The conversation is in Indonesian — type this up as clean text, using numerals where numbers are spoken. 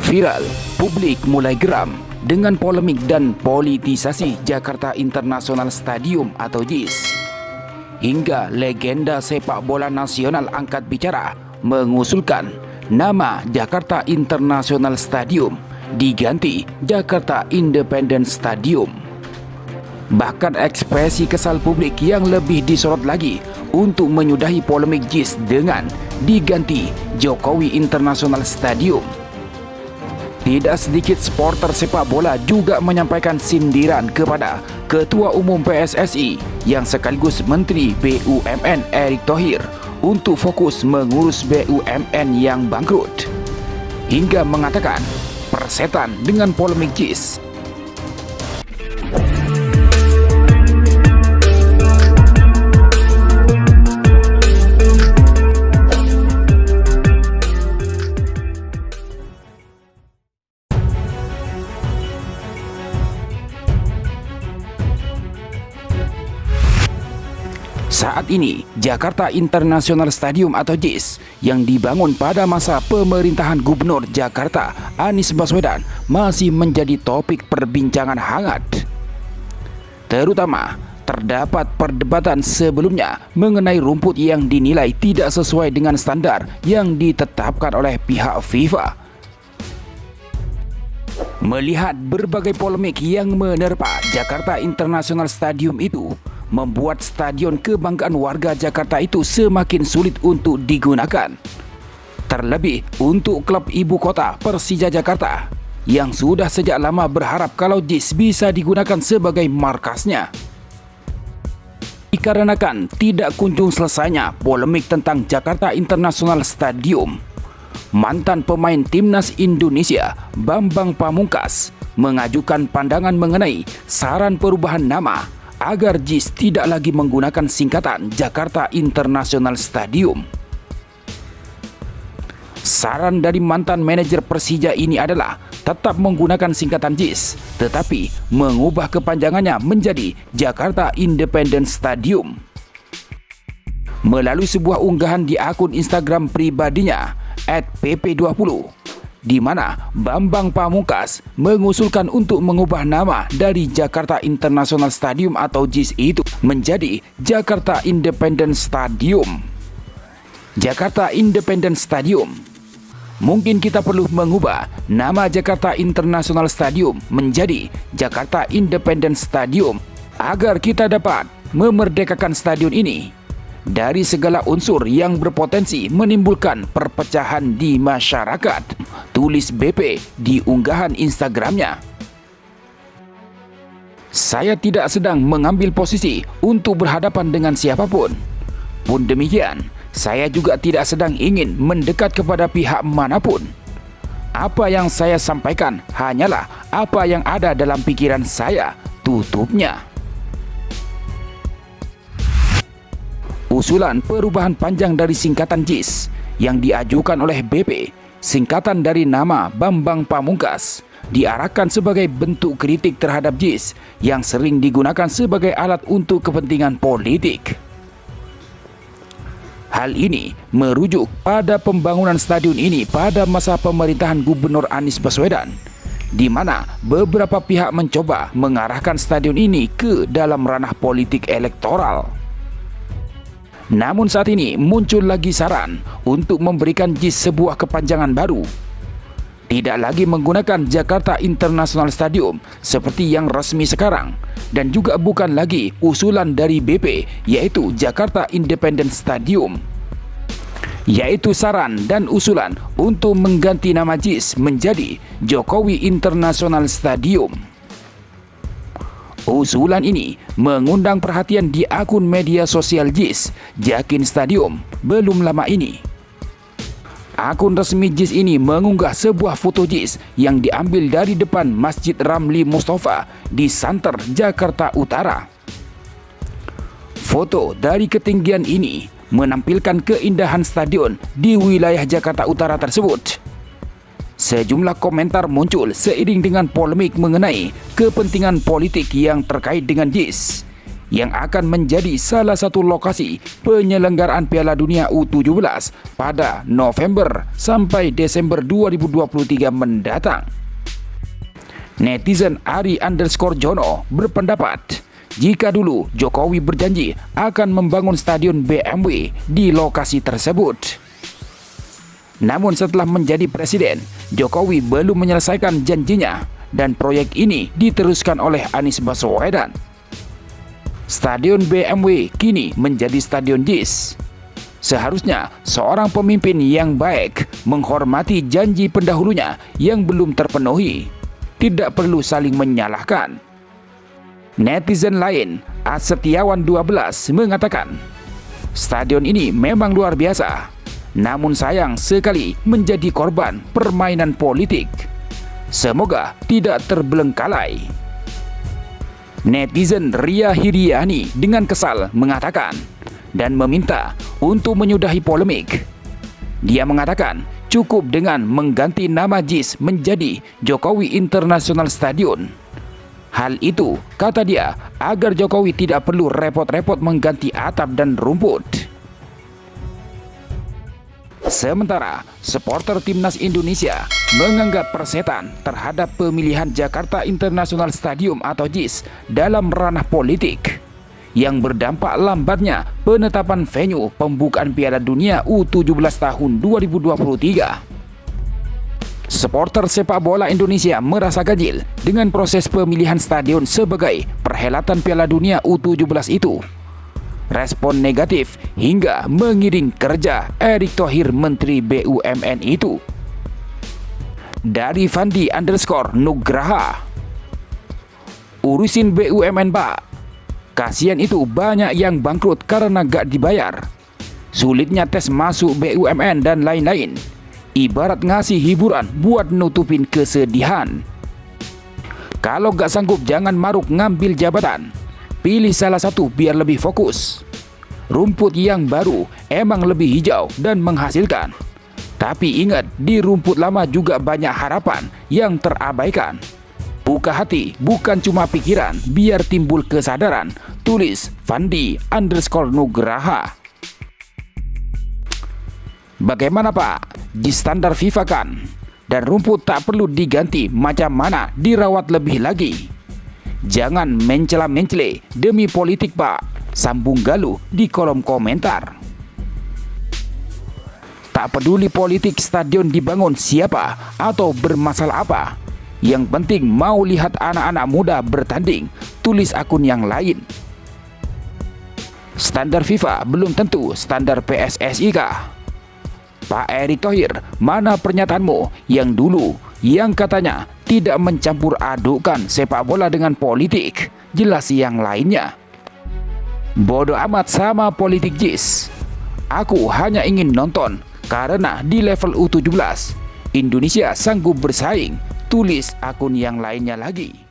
Viral, publik mulai geram dengan polemik dan politisasi Jakarta International Stadium atau JIS. Hingga legenda sepak bola nasional angkat bicara mengusulkan nama Jakarta International Stadium diganti Jakarta Independence Stadium. Bahkan ekspresi kesal publik yang lebih disorot lagi untuk menyudahi polemik JIS dengan diganti Jokowi International Stadium. Tidak sedikit supporter sepak bola juga menyampaikan sindiran kepada Ketua Umum PSSI yang sekaligus Menteri BUMN Erick Thohir untuk fokus mengurus BUMN yang bangkrut. Hingga mengatakan persetan dengan polemik JIS. Saat ini, Jakarta International Stadium atau JIS yang dibangun pada masa pemerintahan Gubernur Jakarta Anies Baswedan masih menjadi topik perbincangan hangat. Terutama, terdapat perdebatan sebelumnya mengenai rumput yang dinilai tidak sesuai dengan standar yang ditetapkan oleh pihak FIFA. Melihat berbagai polemik yang menerpa Jakarta International Stadium itu, membuat stadion kebanggaan warga Jakarta itu semakin sulit untuk digunakan. Terlebih untuk klub ibu kota Persija Jakarta yang sudah sejak lama berharap kalau JIS bisa digunakan sebagai markasnya. Dikarenakan tidak kunjung selesainya polemik tentang Jakarta International Stadium, mantan pemain timnas Indonesia Bambang Pamungkas mengajukan pandangan mengenai saran perubahan nama agar JIS tidak lagi menggunakan singkatan Jakarta International Stadium. Saran dari mantan manajer Persija ini adalah tetap menggunakan singkatan JIS, tetapi mengubah kepanjangannya menjadi Jakarta Independence Stadium. Melalui sebuah unggahan di akun Instagram pribadinya @pp20, di mana Bambang Pamungkas mengusulkan untuk mengubah nama dari Jakarta International Stadium atau JIS itu menjadi Jakarta Independence Stadium. Jakarta Independence Stadium. Mungkin kita perlu mengubah nama Jakarta International Stadium menjadi Jakarta Independence Stadium agar kita dapat memerdekakan stadion ini dari segala unsur yang berpotensi menimbulkan perpecahan di masyarakat, tulis BP di unggahan Instagramnya. Saya tidak sedang mengambil posisi untuk berhadapan dengan siapapun. Pun demikian, saya juga tidak sedang ingin mendekat kepada pihak manapun. Apa yang saya sampaikan hanyalah apa yang ada dalam pikiran saya, tutupnya. Usulan perubahan panjang dari singkatan JIS yang diajukan oleh BP, singkatan dari nama Bambang Pamungkas, diarahkan sebagai bentuk kritik terhadap JIS yang sering digunakan sebagai alat untuk kepentingan politik. Hal ini merujuk pada pembangunan stadion ini pada masa pemerintahan Gubernur Anies Baswedan, di mana beberapa pihak mencoba mengarahkan stadion ini ke dalam ranah politik elektoral. Namun saat ini muncul lagi saran untuk memberikan JIS sebuah kepanjangan baru. Tidak lagi menggunakan Jakarta International Stadium seperti yang resmi sekarang, dan juga bukan lagi usulan dari BP yaitu Jakarta Independence Stadium, yaitu saran dan usulan untuk mengganti nama JIS menjadi Jokowi International Stadium. Usulan ini mengundang perhatian di akun media sosial JIS, Jakin Stadium, belum lama ini. Akun resmi JIS ini mengunggah sebuah foto JIS yang diambil dari depan Masjid Ramli Mustafa di Santer, Jakarta Utara. Foto dari ketinggian ini menampilkan keindahan stadion di wilayah Jakarta Utara tersebut. Sejumlah komentar muncul seiring dengan polemik mengenai kepentingan politik yang terkait dengan JIS, yang akan menjadi salah satu lokasi penyelenggaraan Piala Dunia U17 pada November sampai Desember 2023 mendatang. Netizen Ari_Jono berpendapat, jika dulu Jokowi berjanji akan membangun stadion BMW di lokasi tersebut, namun setelah menjadi presiden, Jokowi belum menyelesaikan janjinya dan proyek ini diteruskan oleh Anies Baswedan. Stadion BMW kini menjadi stadion JIS. Seharusnya seorang pemimpin yang baik menghormati janji pendahulunya yang belum terpenuhi. Tidak perlu saling menyalahkan. Netizen lain, Asetiawan 12 mengatakan, stadion ini memang luar biasa, namun sayang sekali menjadi korban permainan politik. Semoga tidak terbelengkalai. Netizen Ria Hiriani dengan kesal mengatakan dan meminta untuk menyudahi polemik. Dia mengatakan cukup dengan mengganti nama JIS menjadi Jokowi International Stadium. Hal itu, kata dia, agar Jokowi tidak perlu repot-repot mengganti atap dan rumput. Sementara, supporter timnas Indonesia menganggap persetan terhadap pemilihan Jakarta International Stadium atau JIS dalam ranah politik yang berdampak lambatnya penetapan venue pembukaan Piala Dunia U17 tahun 2023. Supporter sepak bola Indonesia merasa ganjil dengan proses pemilihan stadion sebagai perhelatan Piala Dunia U17 itu. Respon negatif hingga mengiring kerja Erick Thohir Menteri BUMN itu. Dari Fandi_Nugraha, urusin BUMN Pak, kasihan itu banyak yang bangkrut karena gak dibayar. Sulitnya tes masuk BUMN dan lain-lain. Ibarat ngasih hiburan buat nutupin kesedihan. Kalau gak sanggup jangan maruk ngambil jabatan. Pilih salah satu biar lebih fokus. Rumput yang baru emang lebih hijau dan menghasilkan. Tapi ingat, di rumput lama juga banyak harapan yang terabaikan. Buka hati, bukan cuma pikiran, biar timbul kesadaran. Tulis Fandi_Nugraha. Bagaimana Pak? Di standar FIFA kan? Dan rumput tak perlu diganti, macam mana dirawat lebih lagi? Jangan mencela-mencele demi politik Pak, sambung Galuh di kolom komentar. Tak peduli politik stadion dibangun siapa atau bermasalah apa, yang penting mau lihat anak-anak muda bertanding, tulis akun yang lain. Standar FIFA belum tentu standar PSSI kah? Pak Erick Thohir, mana pernyataanmu yang dulu yang katanya tidak mencampur adukkan sepak bola dengan politik? Jelas yang lainnya. Bodoh amat sama politik JIS. Aku hanya ingin nonton karena di level U17 Indonesia sanggup bersaing. Tulis akun yang lainnya lagi.